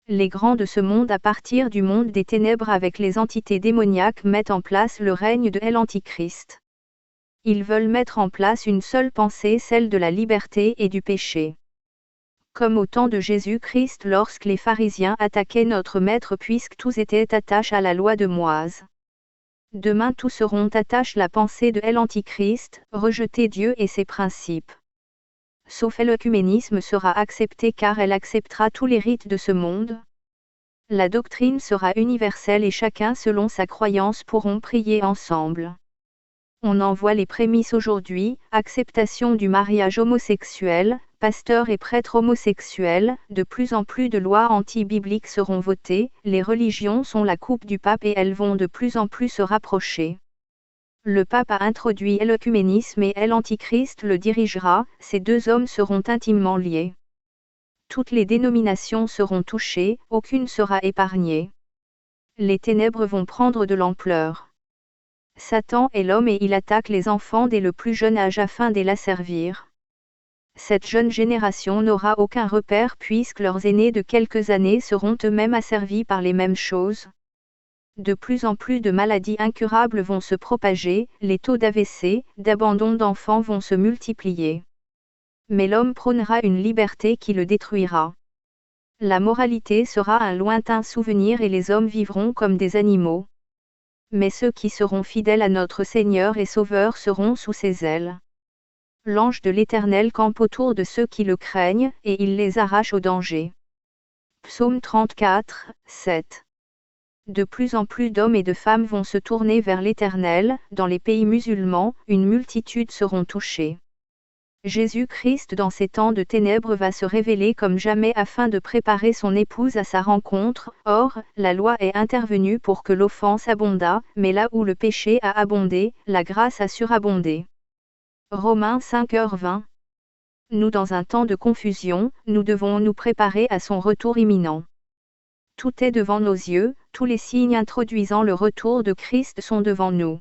Les grands de ce monde à partir du monde des ténèbres avec les entités démoniaques mettent en place le règne de l'Antichrist. Ils veulent mettre en place une seule pensée, celle de la liberté et du péché. Comme au temps de Jésus-Christ lorsque les pharisiens attaquaient notre Maître puisque tous étaient attachés à la loi de Moïse. Demain tous seront attachés à la pensée de l'Antichrist, rejeter Dieu et ses principes. Sauf l'œcuménisme sera accepté car elle acceptera tous les rites de ce monde. La doctrine sera universelle et chacun selon sa croyance pourront prier ensemble. On en voit les prémices aujourd'hui, acceptation du mariage homosexuel, pasteurs et prêtres homosexuels, de plus en plus de lois anti-bibliques seront votées, les religions sont la coupe du pape et elles vont de plus en plus se rapprocher. Le pape a introduit l'œcuménisme et l'Antichrist le dirigera, ces deux hommes seront intimement liés. Toutes les dénominations seront touchées, aucune sera épargnée. Les ténèbres vont prendre de l'ampleur. Satan est l'homme et il attaque les enfants dès le plus jeune âge afin de les servir. Cette jeune génération n'aura aucun repère puisque leurs aînés de quelques années seront eux-mêmes asservis par les mêmes choses. De plus en plus de maladies incurables vont se propager, les taux d'AVC, d'abandon d'enfants vont se multiplier. Mais l'homme prônera une liberté qui le détruira. La moralité sera un lointain souvenir et les hommes vivront comme des animaux. Mais ceux qui seront fidèles à notre Seigneur et Sauveur seront sous ses ailes. L'ange de l'Éternel campe autour de ceux qui le craignent, et il les arrache au danger. Psaume 34, 7. De plus en plus d'hommes et de femmes vont se tourner vers l'Éternel, dans les pays musulmans, une multitude seront touchés. Jésus-Christ dans ces temps de ténèbres va se révéler comme jamais afin de préparer son épouse à sa rencontre. Or, la loi est intervenue pour que l'offense abondât, mais là où le péché a abondé, la grâce a surabondé. Romains 5h20. Nous dans un temps de confusion, nous devons nous préparer à son retour imminent. Tout est devant nos yeux, tous les signes introduisant le retour de Christ sont devant nous.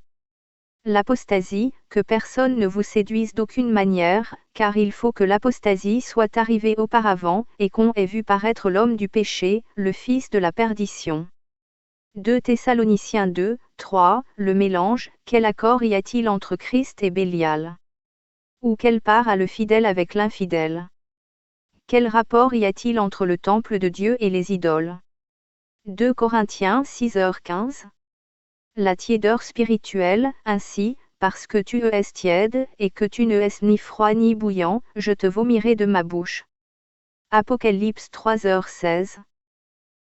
L'apostasie, que personne ne vous séduise d'aucune manière, car il faut que l'apostasie soit arrivée auparavant, et qu'on ait vu paraître l'homme du péché, le fils de la perdition. 2 Thessaloniciens 2, 3, le mélange, quel accord y a-t-il entre Christ et Bélial? Ou quelle part a le fidèle avec l'infidèle? Quel rapport y a-t-il entre le temple de Dieu et les idoles? 2 Corinthiens 6h15. La tiédeur spirituelle, ainsi, parce que tu es tiède, et que tu ne es ni froid ni bouillant, je te vomirai de ma bouche. Apocalypse 3h16.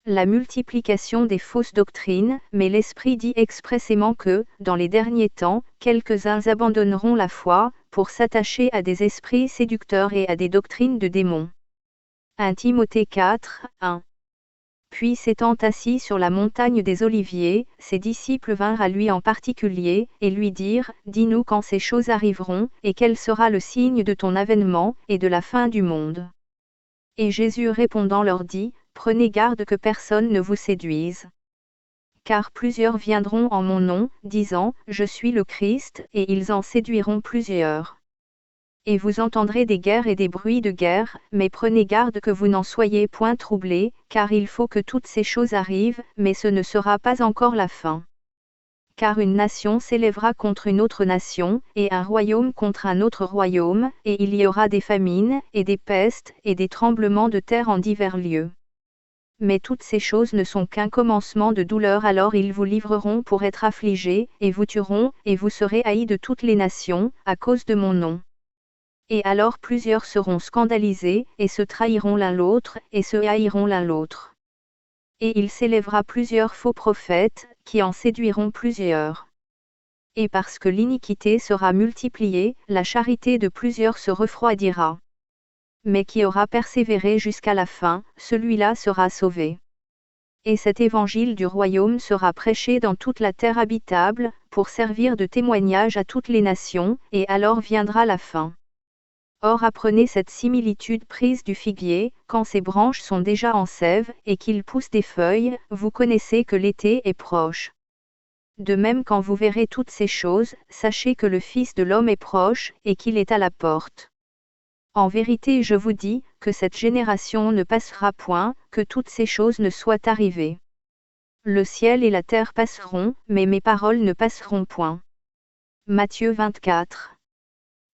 La multiplication des fausses doctrines, mais l'Esprit dit expressément que, dans les derniers temps, quelques-uns abandonneront la foi, pour s'attacher à des esprits séducteurs et à des doctrines de démons. 1 Timothée 4, 1. Puis s'étant assis sur la montagne des Oliviers, ses disciples vinrent à lui en particulier, et lui dirent, dis-nous quand ces choses arriveront, et quel sera le signe de ton avènement, et de la fin du monde. Et Jésus répondant leur dit, prenez garde que personne ne vous séduise. Car plusieurs viendront en mon nom, disant, je suis le Christ, et ils en séduiront plusieurs. Et vous entendrez des guerres et des bruits de guerre, mais prenez garde que vous n'en soyez point troublés, car il faut que toutes ces choses arrivent, mais ce ne sera pas encore la fin. Car une nation s'élèvera contre une autre nation, et un royaume contre un autre royaume, et il y aura des famines, et des pestes, et des tremblements de terre en divers lieux. Mais toutes ces choses ne sont qu'un commencement de douleur, alors ils vous livreront pour être affligés, et vous tueront, et vous serez haïs de toutes les nations, à cause de mon nom. Et alors plusieurs seront scandalisés, et se trahiront l'un l'autre, et se haïront l'un l'autre. Et il s'élèvera plusieurs faux prophètes, qui en séduiront plusieurs. Et parce que l'iniquité sera multipliée, la charité de plusieurs se refroidira. Mais qui aura persévéré jusqu'à la fin, celui-là sera sauvé. Et cet évangile du royaume sera prêché dans toute la terre habitable, pour servir de témoignage à toutes les nations, et alors viendra la fin. Or apprenez cette similitude prise du figuier, quand ses branches sont déjà en sève, et qu'il pousse des feuilles, vous connaissez que l'été est proche. De même quand vous verrez toutes ces choses, sachez que le Fils de l'homme est proche, et qu'il est à la porte. En vérité je vous dis, que cette génération ne passera point, que toutes ces choses ne soient arrivées. Le ciel et la terre passeront, mais mes paroles ne passeront point. Matthieu 24.